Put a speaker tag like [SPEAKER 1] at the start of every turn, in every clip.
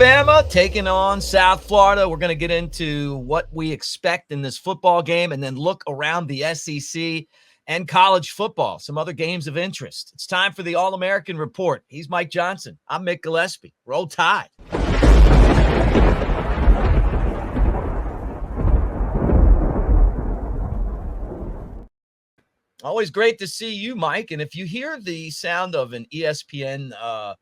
[SPEAKER 1] Alabama taking on South Florida. We're going to get into what we expect in this football game and then look around the SEC and college football, some other games of interest. It's time for the All-American Report. He's Mike Johnson. I'm Mick Gillispie. Roll Tide. Always great to see you, Mike. And if you hear the sound of an ESPN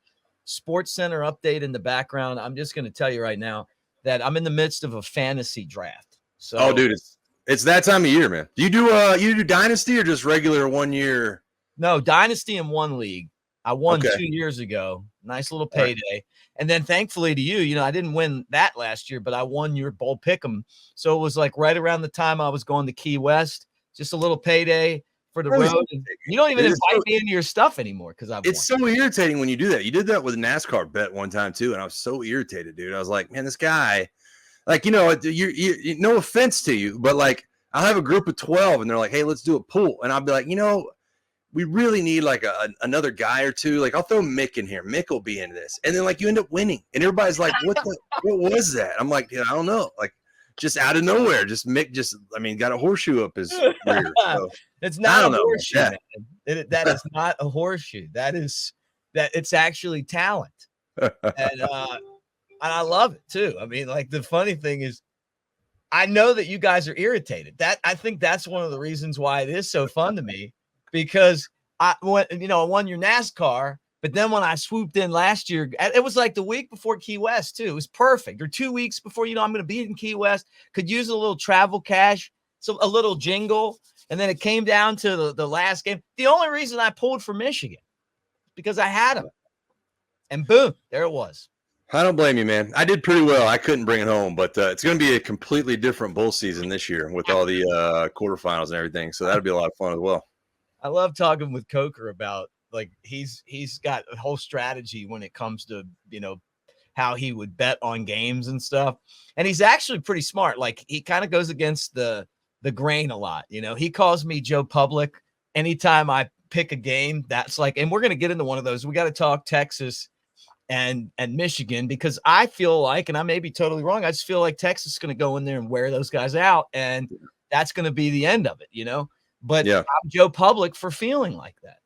[SPEAKER 1] Sports Center update in the background, I'm just going to tell you right now that I'm in the midst of a fantasy draft. So,
[SPEAKER 2] dude, it's that time of year, man. Do you do Dynasty or just regular 1 year?
[SPEAKER 1] No, Dynasty in one league. I won 2 years ago. Nice little payday. Right. And then thankfully to you, I didn't win that last year, but I won your bowl pick'em. So it was like right around the time I was going to Key West, just a little payday for the road. You don't even invite me into your stuff anymore because it's
[SPEAKER 2] so irritating when you do that. You did that with a NASCAR bet one time too, and I was so irritated, dude. I was like, man, this guy, like, you no offense to you, but like, I'll have a group of 12, and they're like, hey, let's do a pool, and I'll be like, we really need like another guy or two. Like, I'll throw Mick in here. Mick will be in this, and then like you end up winning, and everybody's like, what was that? I'm like, I don't know, like. Just out of nowhere, Mick got a horseshoe up his rear. So,
[SPEAKER 1] it's not a horseshoe. That is not a horseshoe. It's actually talent. And I love it too. I mean, like the funny thing is, I know that you guys are irritated. I think that's one of the reasons why it is so fun to me, because I won your NASCAR. But then when I swooped in last year, it was like the week before Key West, too. It was perfect. Or 2 weeks before, I'm going to be in Key West. Could use a little travel cash, so a little jingle. And then it came down to the last game. The only reason I pulled for Michigan, because I had them. And boom, there it was.
[SPEAKER 2] I don't blame you, man. I did pretty well. I couldn't bring it home. But it's going to be a completely different bowl season this year with all the quarterfinals and everything. So that'll be a lot of fun as well.
[SPEAKER 1] I love talking with Coker about, like, he's got a whole strategy when it comes to, how he would bet on games and stuff. And he's actually pretty smart. Like, he kind of goes against the grain a lot. He calls me Joe Public anytime I pick a game. That's like, and we're going to get into one of those. We got to talk Texas and Michigan, because I feel like, and I may be totally wrong, I just feel like Texas is going to go in there and wear those guys out. And that's going to be the end of it, But yeah. I'm Joe Public for feeling like that.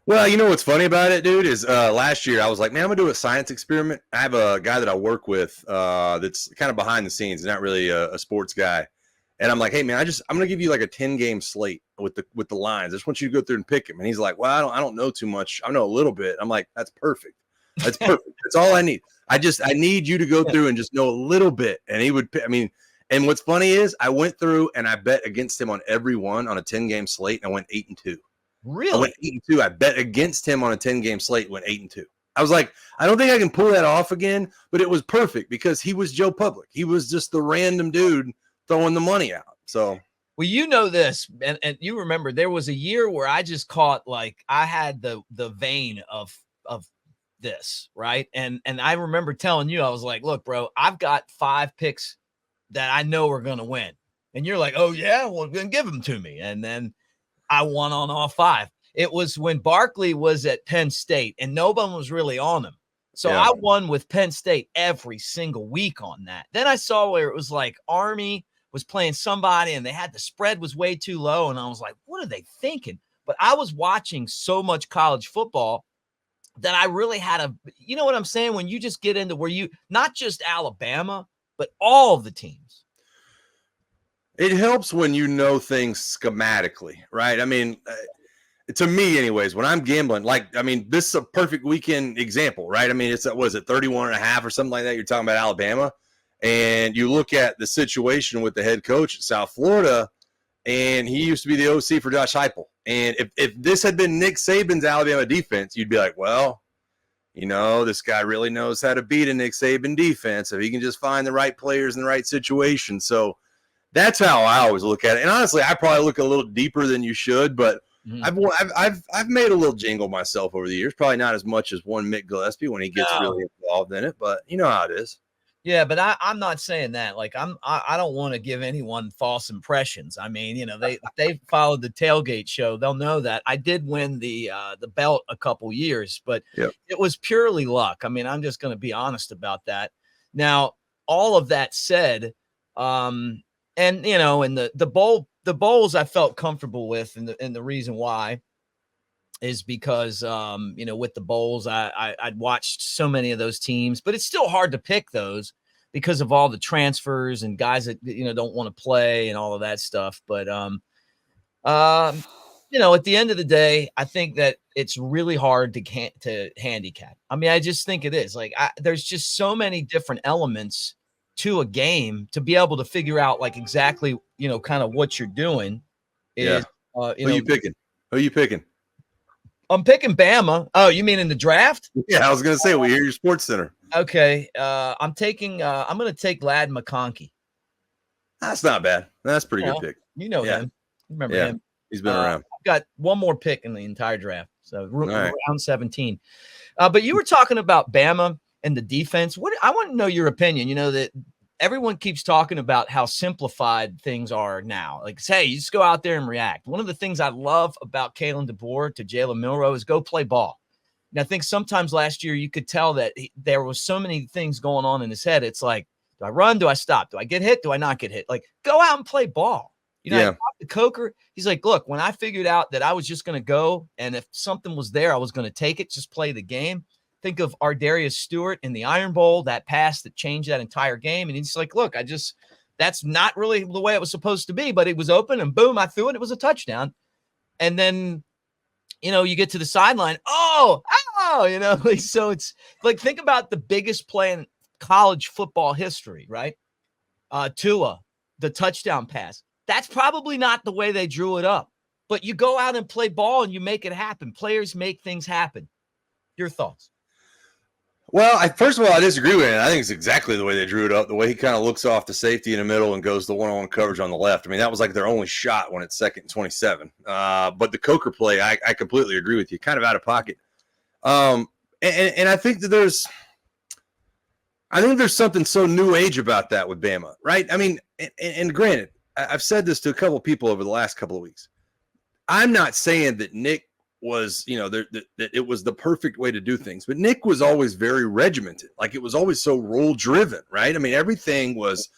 [SPEAKER 2] Well, what's funny about it, dude, is last year I was like, man, I'm going to do a science experiment. I have a guy that I work with that's kind of behind the scenes, not really a sports guy. And I'm like, hey, man, I'm going to give you like a 10-game slate with the lines. I just want you to go through and pick them. And he's like, well, I don't know too much. I know a little bit. I'm like, that's perfect. That's perfect. That's all I need. I need you to go through and just know a little bit. And he would, and what's funny is I went through and I bet against him on every one on a 10-game slate, and I went 8-2.
[SPEAKER 1] Really?
[SPEAKER 2] I went 8-2. I bet against him on a 10-game slate, went 8-2. I was like, I don't think I can pull that off again, but it was perfect because he was Joe Public. He was just the random dude throwing the money out. So,
[SPEAKER 1] well, this, and you remember there was a year where I just caught, like, I had the vein of this, right? And I remember telling you, I was like, look, bro, I've got 5 picks that I know are going to win. And you're like, oh yeah, well, then give them to me. And then I won on all 5. It was when Barkley was at Penn State and no one was really on him. So yeah. I won with Penn State every single week on that. Then I saw where it was like Army was playing somebody and the spread was way too low. And I was like, what are they thinking? But I was watching so much college football that I really had you know what I'm saying? When you just get into where not just Alabama, but all of the teams.
[SPEAKER 2] It helps when you know things schematically, right? To me anyways, when I'm gambling, this is a perfect weekend example, right? It's, 31.5 or something like that? You're talking about Alabama. And you look at the situation with the head coach at South Florida, and he used to be the OC for Josh Heupel. And if this had been Nick Saban's Alabama defense, you'd be like, well, this guy really knows how to beat a Nick Saban defense if he can just find the right players in the right situation. So that's how I always look at it. And honestly, I probably look a little deeper than you should, but I've made a little jingle myself over the years. Probably not as much as one Mick Gillispie when he gets really involved in it, but you know how it is.
[SPEAKER 1] Yeah, but I'm not saying that. Like I don't want to give anyone false impressions. I mean, they followed the tailgate show. They'll know that I did win the belt a couple years, but
[SPEAKER 2] Yep.
[SPEAKER 1] it was purely luck. I mean, I'm just going to be honest about that. Now, all of that said, and and the bowls I felt comfortable with, and the reason why is because with the bowls I'd watched so many of those teams, but it's still hard to pick those because of all the transfers and guys that don't want to play and all of that stuff. But at the end of the day, I think that it's really hard to handicap. I mean, I just think it is. Like there's just so many different elements to a game to be able to figure out like exactly kind of what you're doing
[SPEAKER 2] Yeah.
[SPEAKER 1] is
[SPEAKER 2] Who you picking? Who you picking?
[SPEAKER 1] I'm picking Bama. Oh, you mean in the draft?
[SPEAKER 2] Yeah, I was gonna say we hear your Sports Center.
[SPEAKER 1] Okay. I'm gonna take Lad McConkey.
[SPEAKER 2] That's not bad. That's a pretty good pick.
[SPEAKER 1] You know him. Remember him.
[SPEAKER 2] He's been around.
[SPEAKER 1] I've got one more pick in the entire draft. So
[SPEAKER 2] right.
[SPEAKER 1] round 17. But you were talking about Bama and the defense. I want to know your opinion. That everyone keeps talking about how simplified things are now. Like, hey, you just go out there and react. One of the things I love about Kalen DeBoer to Jalen Milroe is go play ball. And I think sometimes last year you could tell that there was so many things going on in his head. It's like, do I run? Do I stop? Do I get hit? Do I not get hit? Like, go out and play ball. I talked to Coker. He's like, look, when I figured out that I was just going to go, and if something was there, I was going to take it, just play the game. Think of Ardarius Stewart in the Iron Bowl, that pass that changed that entire game. And he's like, look, that's not really the way it was supposed to be, but it was open and boom, I threw it. It was a touchdown. And then, you get to the sideline. So it's like, think about the biggest play in college football history, right? Tua, the touchdown pass. That's probably not the way they drew it up, but you go out and play ball and you make it happen. Players make things happen. Your thoughts?
[SPEAKER 2] Well, first of all, I disagree with it. I think it's exactly the way they drew it up, the way he kind of looks off the safety in the middle and goes the one-on-one coverage on the left. I mean, that was like their only shot when it's 2nd and 27. But the Coker play, I completely agree with you, kind of out of pocket. And I think that there's something so new age about that with Bama, right? I mean, and granted, I've said this to a couple of people over the last couple of weeks. I'm not saying that Nick was, that it was the perfect way to do things, but Nick was always very regimented. Like it was always so rule driven, right? I mean, everything was,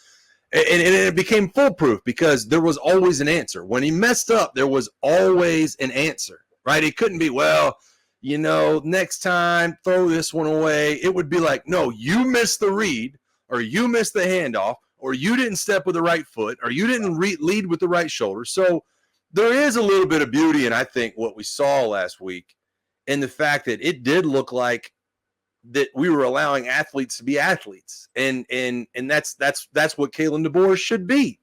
[SPEAKER 2] and it became foolproof because there was always an answer. When he messed up, there was always an answer, right? It couldn't be, well, next time throw this one away. It would be like, no, you missed the read, or you missed the handoff, or you didn't step with the right foot, or you didn't lead with the right shoulder. So there is a little bit of beauty in, I think, what we saw last week, and the fact that it did look like that we were allowing athletes to be athletes, and that's what Kalen DeBoer should be,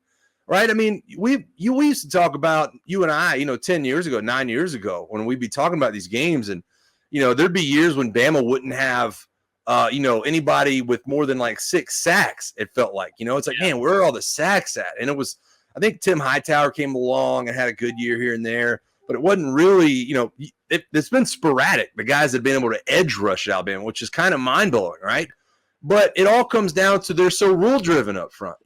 [SPEAKER 2] right? I mean, we used to talk about, you and I, 10 years ago, 9 years ago, when we'd be talking about these games, and there'd be years when Bama wouldn't have anybody with more than like 6 sacks. It felt like, it's like, man, where are all the sacks at? And it was, I think Tim Hightower came along and had a good year here and there, but it wasn't really, it's been sporadic. The guys have been able to edge rush Alabama, which is kind of mind blowing, right? But it all comes down to they're so rule driven up front.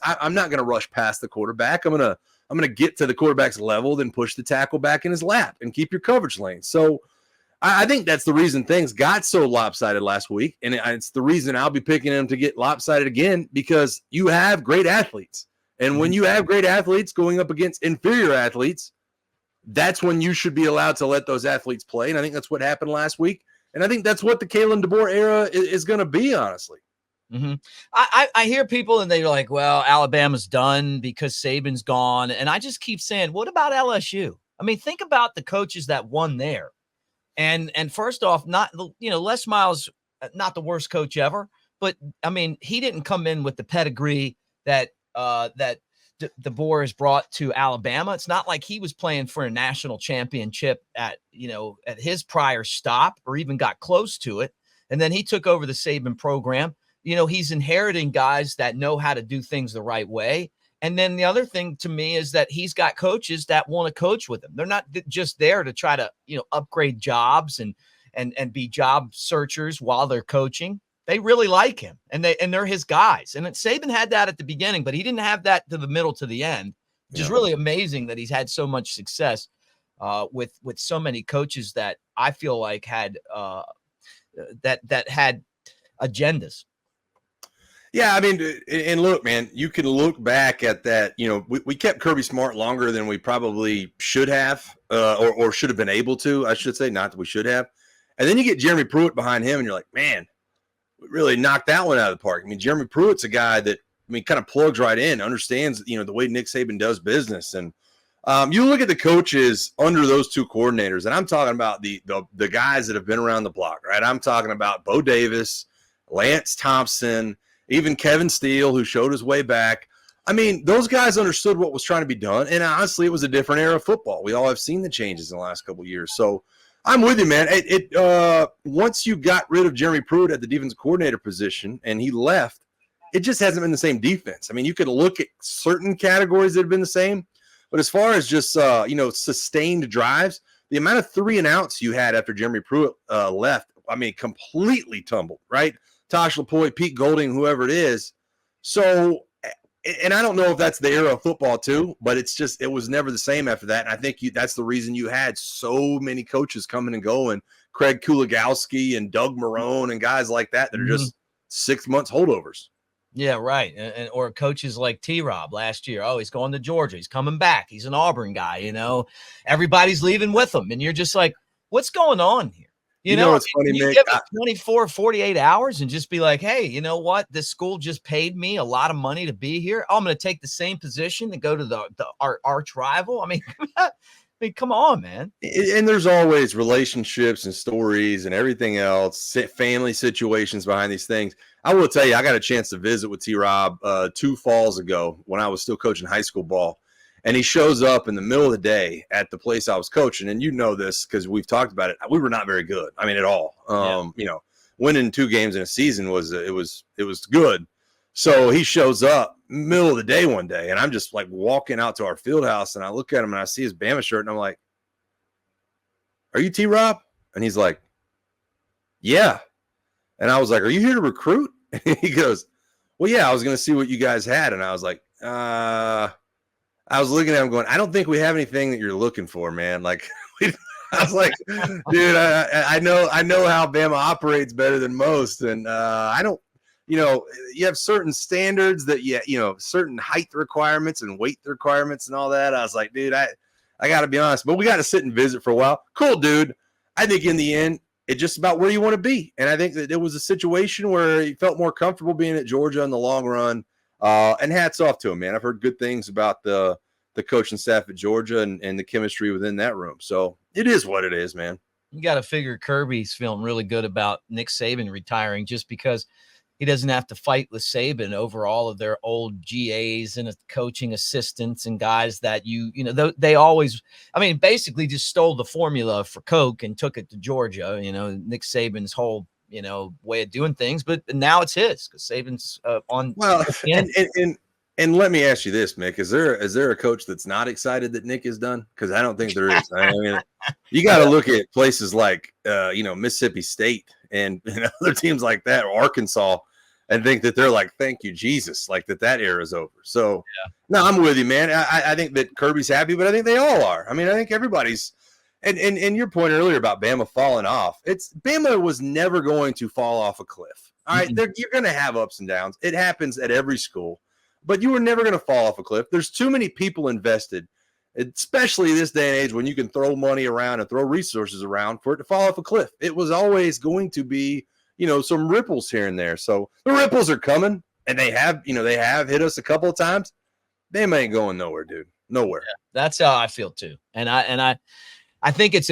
[SPEAKER 2] I'm not going to rush past the quarterback. I'm going to get to the quarterback's level, then push the tackle back in his lap and keep your coverage lane. So I think that's the reason things got so lopsided last week, and it's the reason I'll be picking them to get lopsided again, because you have great athletes. And when you have great athletes going up against inferior athletes, that's when you should be allowed to let those athletes play. And I think that's what happened last week. And I think that's what the Kalen DeBoer era is going to be, honestly.
[SPEAKER 1] Mm-hmm. I hear people and they're like, well, Alabama's done because Saban's gone. And I just keep saying, what about LSU? I mean, think about the coaches that won there. And first off, Les Miles, not the worst coach ever, but I mean, he didn't come in with the pedigree that DeBoer has brought to Alabama. It's not like he was playing for a national championship at his prior stop or even got close to it. And then he took over the Saban program. He's inheriting guys that know how to do things the right way. And then the other thing to me is that he's got coaches that want to coach with him. They're not just there to try to, upgrade jobs and be job searchers while they're coaching. They really like him, and they're his guys. And Saban had that at the beginning, but he didn't have that to the middle to the end. Just really amazing that he's had so much success with so many coaches that I feel like had that had agendas.
[SPEAKER 2] Yeah, I mean, and look, man, you can look back at that. You know, we kept Kirby Smart longer than we probably should have, or should have been able to, I should say, not that we should have. And then you get Jeremy Pruitt behind him, and you're like, man, we really knocked that one out of the park. I mean, Jeremy Pruitt's a guy that, I mean, kind of plugs right in, understands, you know, the way Nick Saban does business. And you look at the coaches under those two coordinators, and I'm talking about the guys that have been around the block, right? I'm talking about Bo Davis, Lance Thompson, even Kevin Steele, who showed his way back. I mean, those guys understood what was trying to be done. And honestly, it was a different era of football. We all have seen the changes in the last couple of years. So I'm with you, man. Once you got rid of Jeremy Pruitt at the defensive coordinator position and he left, it just hasn't been the same defense. I mean, you could look at certain categories that have been the same, but as far as just, sustained drives, the amount of 3 and outs you had after Jeremy Pruitt left, I mean, completely tumbled, right? Tosh Lapointe, Pete Golding, whoever it is. So, and I don't know if that's the era of football too, but it was never the same after that. And I think that's the reason you had so many coaches coming and going, Craig Kulagowski and Doug Marrone and guys like that are just 6 months holdovers.
[SPEAKER 1] Yeah, right. Or coaches like T-Rob last year. Oh, he's going to Georgia. He's coming back. He's an Auburn guy, you know. Everybody's leaving with him. And you're just like, what's going on here? You know,
[SPEAKER 2] it's funny, Mick.
[SPEAKER 1] Give it 24, 48 hours and just be like, hey, you know what? This school just paid me a lot of money to be here. I'm going to take the same position and go to our arch rival. I mean, come on, man.
[SPEAKER 2] And there's always relationships and stories and everything else, family situations behind these things. I will tell you, I got a chance to visit with T-Rob 2 falls ago when I was still coaching high school ball. And he shows up in the middle of the day at the place I was coaching. And you know this because we've talked about it. We were not very good. I mean, at all. You know, winning 2 games in a season was good. So he shows up middle of the day one day, and I'm just like walking out to our field house, and I look at him and I see his Bama shirt, and I'm like, "Are you T-Rob?" And he's like, "Yeah." And I was like, "Are you here to recruit?" And he goes, "Well, yeah, I was going to see what you guys had." And I was like, I was looking at him going, I don't think we have anything that you're looking for, man. Like, I was like, dude, I know how Bama operates better than most. And I don't, you know, you have certain standards that, certain height requirements and weight requirements and all that. I was like, dude, I got to be honest, but we got to sit and visit for a while. Cool, dude. I think in the end, it's just about where you want to be. And I think that it was a situation where he felt more comfortable being at Georgia in the long run. And hats off to him, man. I've heard good things about the coaching staff at Georgia and the chemistry within that room. So it is what it is, man.
[SPEAKER 1] You got to figure Kirby's feeling really good about Nick Saban retiring just because he doesn't have to fight with Saban over all of their old GAs and coaching assistants and guys that they always, I mean, basically just stole the formula for Coke and took it to Georgia, Nick Saban's whole, way of doing things, but now it's his because Saban's on.
[SPEAKER 2] Well, and let me ask you this, Mick, is there a coach that's not excited that Nick is done? Because I don't think there is. I mean, you got to look at places like, Mississippi State and other teams like that, or Arkansas, and think that they're like, thank you, Jesus, like that era is over. So, No, I'm with you, man. I think that Kirby's happy, but I think they all are. I mean, I think everybody's. And your point earlier about Bama falling off, Bama was never going to fall off a cliff. All right, you're going to have ups and downs. It happens at every school, but you were never going to fall off a cliff. There's too many people invested, especially this day and age when you can throw money around and throw resources around for it to fall off a cliff. It was always going to be, some ripples here and there. So the ripples are coming, and they have hit us a couple of times. Bama ain't going nowhere, dude. Nowhere.
[SPEAKER 1] Yeah, that's how I feel too. And I think it's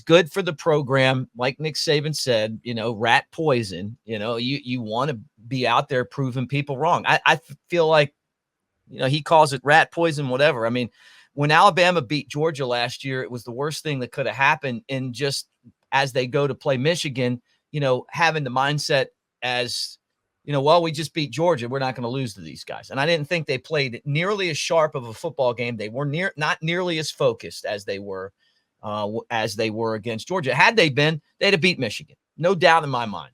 [SPEAKER 1] good for the program. Like Nick Saban said, rat poison, you want to be out there proving people wrong. I feel like, he calls it rat poison, whatever. I mean, when Alabama beat Georgia last year, it was the worst thing that could have happened. And just as they go to play Michigan, having the mindset as, well, we just beat Georgia, we're not going to lose to these guys. And I didn't think they played nearly as sharp of a football game. They were not nearly as focused as they were against Georgia. Had they been, they'd have beat Michigan. No doubt in my mind.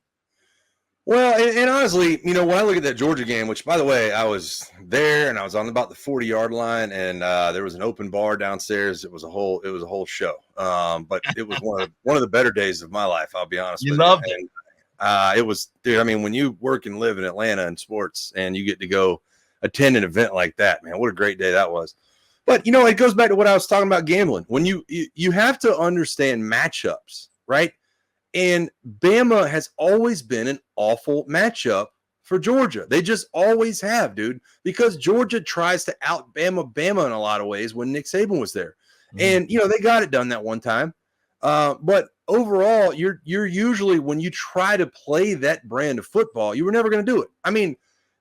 [SPEAKER 2] Well, and honestly, you know, when I look at that Georgia game, which by the way, I was there and I was on about the 40-yard line, and there was an open bar downstairs. It was a whole show. But it was one of the better days of my life. I'll be honest
[SPEAKER 1] You
[SPEAKER 2] with you.
[SPEAKER 1] loved it.
[SPEAKER 2] And it was, dude. I mean, when you work and live in Atlanta in sports, and you get to go attend an event like that, man, what a great day that was. But you know, it goes back to what I was talking about gambling. When you have to understand matchups, right? And Bama has always been an awful matchup for Georgia. They just always have, dude, because Georgia tries to out Bama in a lot of ways when Nick Saban was there. Mm-hmm. And, you know, they got it done that one time. But overall, you're usually, when you try to play that brand of football, you were never going to do it. I mean,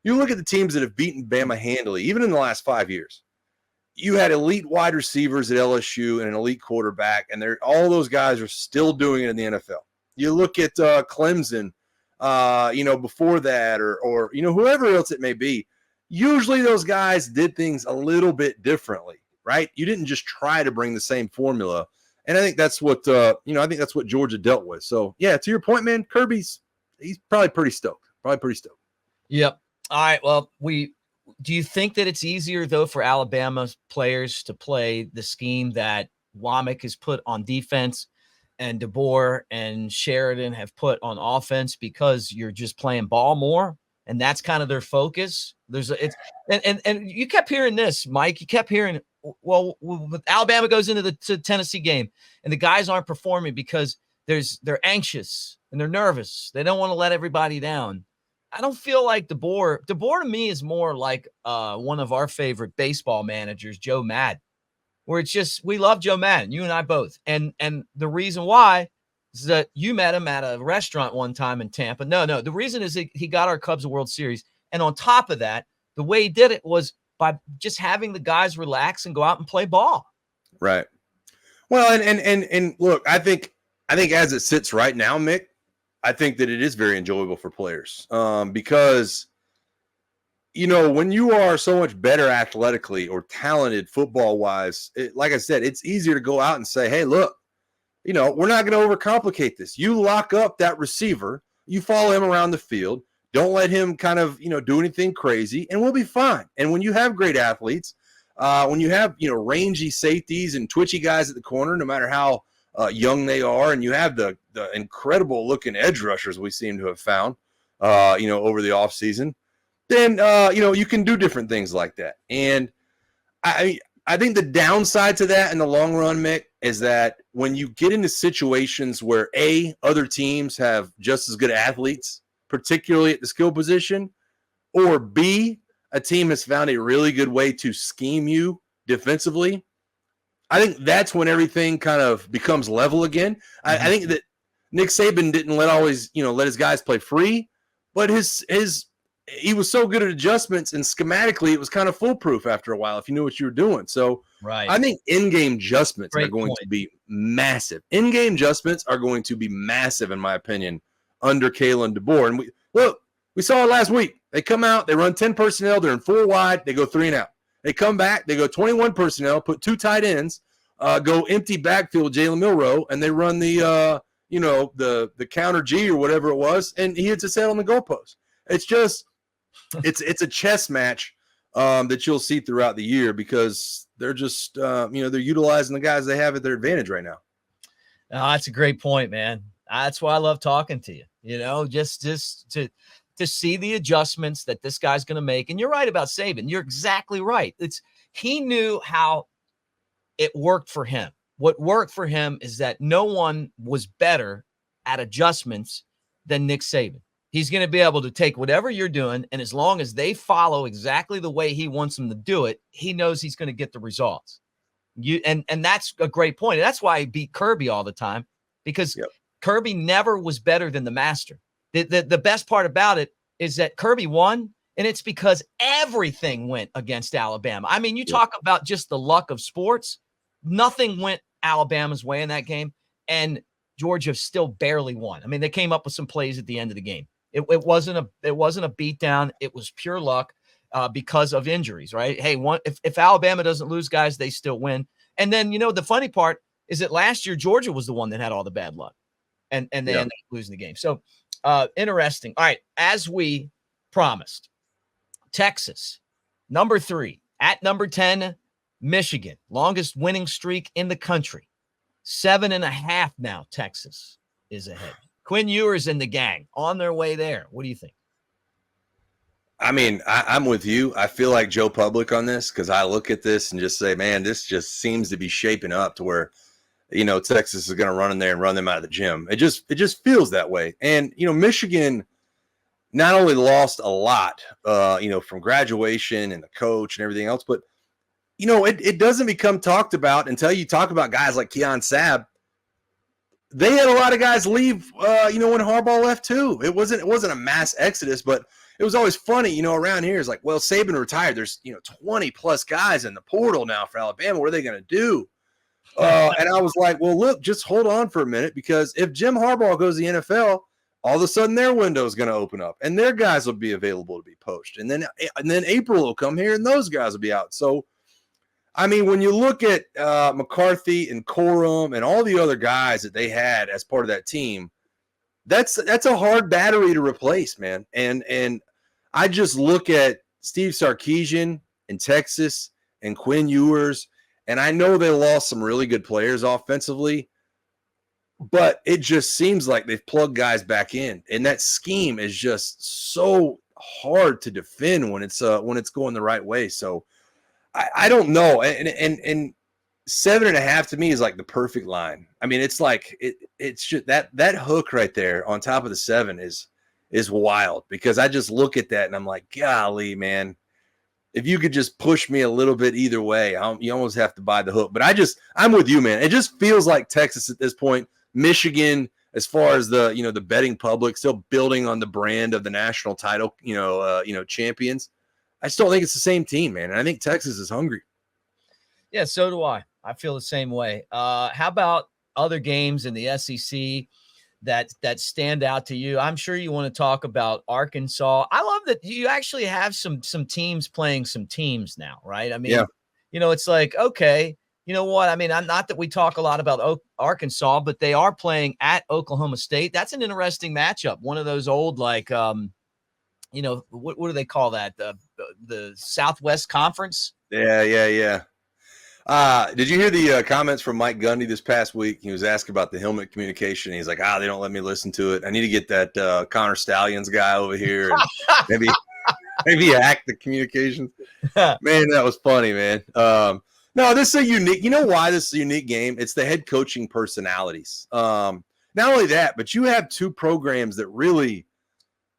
[SPEAKER 2] you look at the teams that have beaten Bama handily, even in the last 5 years. You had elite wide receivers at LSU and an elite quarterback, and all those guys are still doing it in the NFL. You look at Clemson, you know, before that, or you know, whoever else it may be. Usually those guys did things a little bit differently, right? You didn't just try to bring the same formula. And I think that's what you know, I think that's what Georgia dealt with. So yeah, to your point, man, he's probably pretty stoked.
[SPEAKER 1] Yep. All right. Well, do you think that it's easier though for Alabama players to play the scheme that Womack has put on defense and DeBoer and Sheridan have put on offense, because you're just playing ball more and that's kind of their focus? And you kept hearing this, Mike. You kept hearing, well, Alabama goes into the Tennessee game and the guys aren't performing because they're anxious and they're nervous. They don't want to let everybody down. I don't feel like DeBoer to me is more like one of our favorite baseball managers, Joe Madden, where it's just, we love Joe Madden, you and I both. And the reason why is that you met him at a restaurant one time in Tampa. No, the reason is that he got our Cubs a World Series. And on top of that, the way he did it was by just having the guys relax and go out and play ball.
[SPEAKER 2] Right. Well, and look, I think as it sits right now, Mick, I think that it is very enjoyable for players because, you know, when you are so much better athletically or talented football-wise, like I said, it's easier to go out and say, hey, look, you know, we're not going to overcomplicate this. You lock up that receiver, you follow him around the field, don't let him kind of, you know, do anything crazy, and we'll be fine. And when you have great athletes, when you have, you know, rangy safeties and twitchy guys at the corner, no matter how young they are, and you have the incredible-looking edge rushers we seem to have found, you know, over the offseason, then, you know, you can do different things like that. And I think the downside to that in the long run, Mick, is that when you get into situations where, A, other teams have just as good athletes, particularly at the skill position, or B, a team has found a really good way to scheme you defensively, I think that's when everything kind of becomes level again. Mm-hmm. I think that Nick Saban didn't let his guys play free, but he was so good at adjustments, and schematically it was kind of foolproof after a while if you knew what you were doing. So right. I think in-game adjustments are going to be massive. In-game adjustments are going to be massive, in my opinion, under Kalen DeBoer. And we saw it last week. They come out, they run 10 personnel, they're in 4 wide, they go 3 and out. They come back, they go 21 personnel, put 2 tight ends, go empty backfield, Jalen Milroe, and they run the counter G or whatever it was, and he hits his head on the goalpost. It's just it's a chess match that you'll see throughout the year because they're just they're utilizing the guys they have at their advantage right now.
[SPEAKER 1] Oh, that's a great point, man. That's why I love talking to you. You know, just to see the adjustments that this guy's going to make. And you're right about Saban. You're exactly right. He knew how it worked for him. What worked for him is that no one was better at adjustments than Nick Saban. He's going to be able to take whatever you're doing, and as long as they follow exactly the way he wants them to do it, he knows he's going to get the results. And that's a great point. And that's why he beat Kirby all the time, because Kirby never was better than the master. The best part about it is that Kirby won, and it's because everything went against Alabama. I mean, you talk about just the luck of sports. Nothing went Alabama's way in that game, and Georgia still barely won. I mean, they came up with some plays at the end of the game. It wasn't a beatdown. It was pure luck because of injuries, right? Hey, if Alabama doesn't lose guys, they still win. And then, you know, the funny part is that last year Georgia was the one that had all the bad luck, and they ended up losing the game. So Interesting. All right. As we promised, Texas, number 3 at number 10, Michigan, longest winning streak in the country. 7.5 now. Texas is ahead. Quinn Ewers and the gang on their way there. What do you think?
[SPEAKER 2] I mean, I'm with you. I feel like Joe Public on this because I look at this and just say, man, this just seems to be shaping up to where, Texas is going to run in there and run them out of the gym. It just feels that way. And, Michigan not only lost a lot, from graduation and the coach and everything else, but, it doesn't become talked about until you talk about guys like Keon Sabb. They had a lot of guys leave, when Harbaugh left too. It wasn't a mass exodus, but it was always funny, around here. It's like, well, Saban retired. There's, 20 plus guys in the portal now for Alabama. What are they going to do? And I was like, well, look, just hold on for a minute, because if Jim Harbaugh goes to the NFL, all of a sudden their window is going to open up and their guys will be available to be poached. And then April will come here and those guys will be out. So, I mean, when you look at McCarthy and Corum and all the other guys that they had as part of that team, that's a hard battery to replace, man. And I just look at Steve Sarkisian in Texas and Quinn Ewers, and I know they lost some really good players offensively, but it just seems like they've plugged guys back in, and that scheme is just so hard to defend when it's going the right way. So I don't know, and 7.5 to me is like the perfect line. I mean, it's like it's just that hook right there on top of the 7 is wild, because I just look at that and I'm like, golly, man, if you could just push me a little bit either way, you almost have to buy the hook. But I'm with you, man. It just feels like Texas at this point, Michigan, as far as the betting public, still building on the brand of the national title, champions. I still think it's the same team, man. And I think Texas is hungry.
[SPEAKER 1] Yeah, so do I. I feel the same way. How about other games in the SEC that stand out to you? I'm sure you want to talk about Arkansas. I love that you actually have some teams playing some teams now, right? I mean,
[SPEAKER 2] yeah.
[SPEAKER 1] It's like, okay, you know what? I mean, not that we talk a lot about Arkansas, but they are playing at Oklahoma State. That's an interesting matchup. One of those old, like, what do they call that? The Southwest Conference?
[SPEAKER 2] Yeah. Did you hear the comments from Mike Gundy this past week? He was asked about the helmet communication. He's like, they don't let me listen to it. I need to get that Connor Stallions guy over here and maybe hack the communications. Man, that was funny, man. No, this is a unique. You know why this is a unique game? It's the head coaching personalities. Not only that, but you have two programs that really,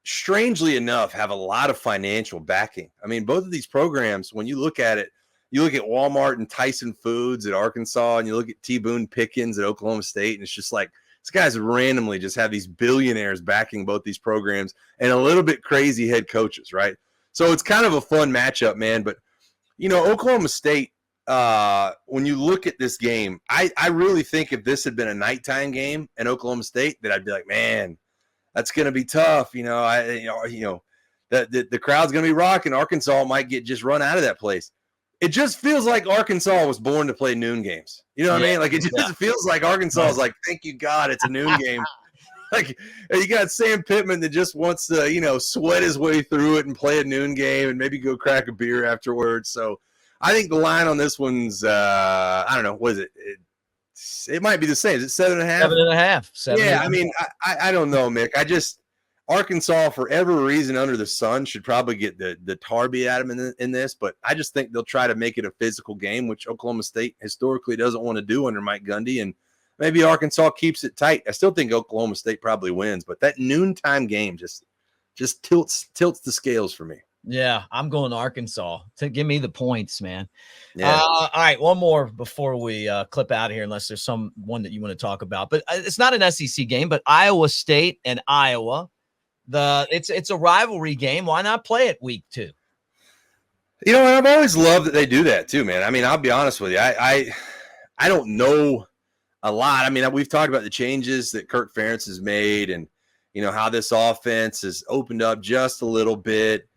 [SPEAKER 2] strangely enough, have a lot of financial backing. I mean, both of these programs, when you look at it, you look at Walmart and Tyson Foods at Arkansas, and you look at T. Boone Pickens at Oklahoma State, and it's just like these guys randomly just have these billionaires backing both these programs and a little bit crazy head coaches, right? So it's kind of a fun matchup, man. But, Oklahoma State, when you look at this game, I really think if this had been a nighttime game in Oklahoma State, that I'd be like, man, that's going to be tough. The crowd's going to be rocking. Arkansas might get just run out of that place. It just feels like Arkansas was born to play noon games. You know what I mean? Like, it just feels like Arkansas is like, thank you, God, it's a noon game. Like, you got Sam Pittman that just wants to, sweat his way through it and play a noon game and maybe go crack a beer afterwards. So I think the line on this one's, I don't know, what is it? It might be the same. Is it 7.5?
[SPEAKER 1] 7.5.
[SPEAKER 2] Yeah, I mean, I don't know, Mick. Arkansas, for every reason under the sun, should probably get the tar beat at them in this, but I just think they'll try to make it a physical game, which Oklahoma State historically doesn't want to do under Mike Gundy, and maybe Arkansas keeps it tight. I still think Oklahoma State probably wins, but that noontime game just tilts the scales for me.
[SPEAKER 1] Yeah, I'm going to Arkansas. Give me the points, man.
[SPEAKER 2] Yeah.
[SPEAKER 1] All right, one more before we clip out of here, unless there's one that you want to talk about. But it's not an SEC game, but Iowa State and Iowa. It's a rivalry game. Why not play it week 2?
[SPEAKER 2] I've always loved that they do that too, man. I mean, I'll be honest with you. I don't know a lot. I mean, we've talked about the changes that Kirk Ferentz has made, and how this offense has opened up just a little bit.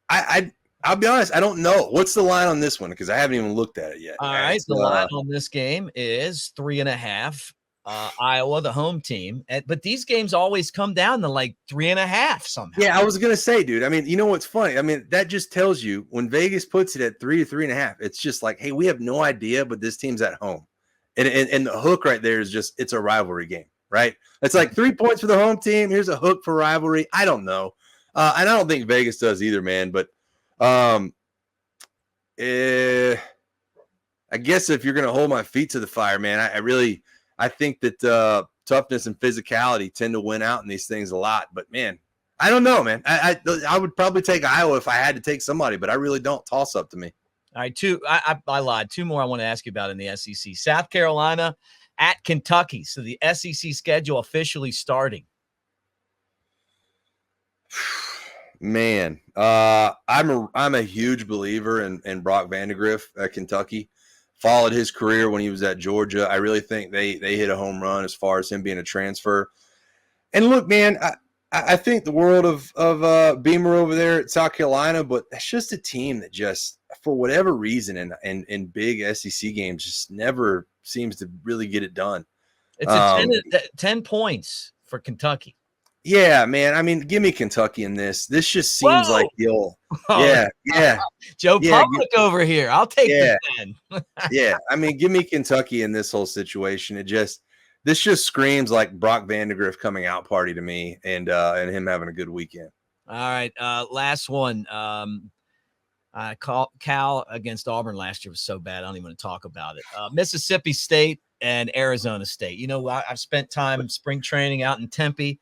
[SPEAKER 2] I'll be honest. I don't know. What's the line on this one? Because I haven't even looked at it yet.
[SPEAKER 1] All right. The line on this game is 3.5. Iowa, the home team. But these games always come down to like 3.5 somehow.
[SPEAKER 2] Yeah, I was gonna say, dude. I mean, you know what's funny? I mean, that just tells you when Vegas puts it at 3 to 3.5, it's just like, hey, we have no idea, but this team's at home, and the hook right there is just it's a rivalry game, right? It's like 3 points for the home team. Here's a hook for rivalry. I don't know, and I don't think Vegas does either, man. But I guess if you're gonna hold my feet to the fire, man, I think that toughness and physicality tend to win out in these things a lot. But man, I don't know, man. I would probably take Iowa if I had to take somebody, but I really don't. Toss up to me.
[SPEAKER 1] All right, I lied. 2 more I want to ask you about in the SEC. South Carolina at Kentucky. So the SEC schedule officially starting.
[SPEAKER 2] Man, I'm a huge believer in Brock Vandagriff at Kentucky. Followed his career when he was at Georgia. I really think they hit a home run as far as him being a transfer. And look, man, I think the world of Beamer over there at South Carolina, but that's just a team that just, for whatever reason, in big SEC games, just never seems to really get it done.
[SPEAKER 1] It's a 10 points for Kentucky.
[SPEAKER 2] Yeah, man. I mean, give me Kentucky in this. This just seems like you'll. Yeah.
[SPEAKER 1] Joe Public over here. I'll take the 10.
[SPEAKER 2] Yeah. I mean, give me Kentucky in this whole situation. This just screams like Brock Vandagriff coming out party to me, and him having a good weekend.
[SPEAKER 1] All right. Last one. Cal against Auburn last year was so bad. I don't even want to talk about it. Mississippi State and Arizona State. You know, I've spent time spring training out in Tempe.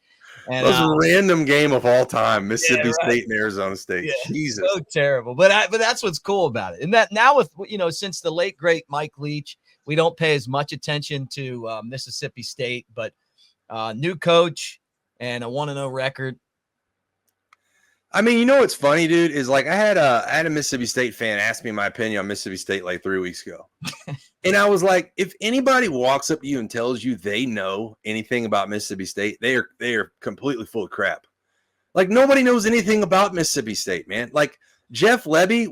[SPEAKER 1] And
[SPEAKER 2] that was a random game of all time, Mississippi State and Arizona State.
[SPEAKER 1] Yeah,
[SPEAKER 2] Jesus,
[SPEAKER 1] so terrible. But that's what's cool about it. And that now with, since the late great Mike Leach, we don't pay as much attention to Mississippi State, but new coach and a 1-0 record.
[SPEAKER 2] I mean, you know what's funny, dude, is like I had a Mississippi State fan ask me my opinion on Mississippi State like 3 weeks ago. And I was like, if anybody walks up to you and tells you they know anything about Mississippi State, they are completely full of crap. Like nobody knows anything about Mississippi State, man. Like Jeff Lebby,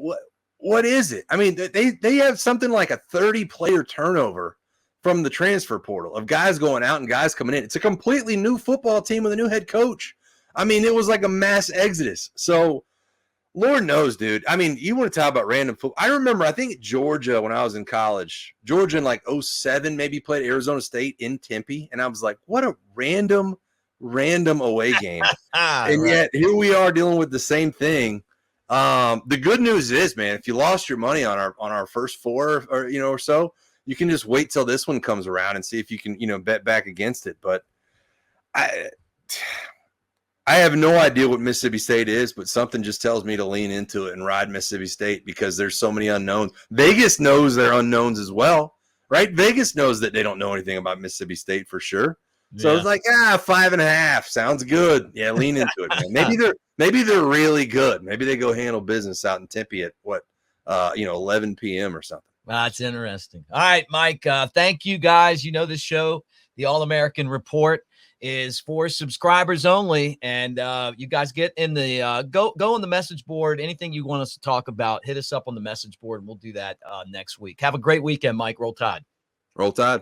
[SPEAKER 2] what is it? I mean, they have something like a 30-player turnover from the transfer portal of guys going out and guys coming in. It's a completely new football team with a new head coach. I mean, it was like a mass exodus. So Lord knows, dude. I mean, you want to talk about random football. I remember, I think Georgia, when I was in college, Georgia in like 2007 maybe played Arizona State in Tempe. And I was like, what a random away game. And yet here we are dealing with the same thing. The good news is, man, if you lost your money on our first 4 or so, you can just wait till this one comes around and see if you can, bet back against it. But I have no idea what Mississippi State is, but something just tells me to lean into it and ride Mississippi State because there's so many unknowns. Vegas knows they're unknowns as well, right? Vegas knows that they don't know anything about Mississippi State for sure. So it's like, 5.5 sounds good. Yeah, lean into it, man. Maybe they're really good. Maybe they go handle business out in Tempe at 11 p.m. or something.
[SPEAKER 1] That's interesting. All right, Mike. Thank you guys. You know this show, the All-American Report, is for subscribers only, and you guys get in the go on the message board. Anything you want us to talk about, hit us up on the message board, and we'll do that next week. Have a great weekend, Mike. Roll Tide.
[SPEAKER 2] Roll Tide.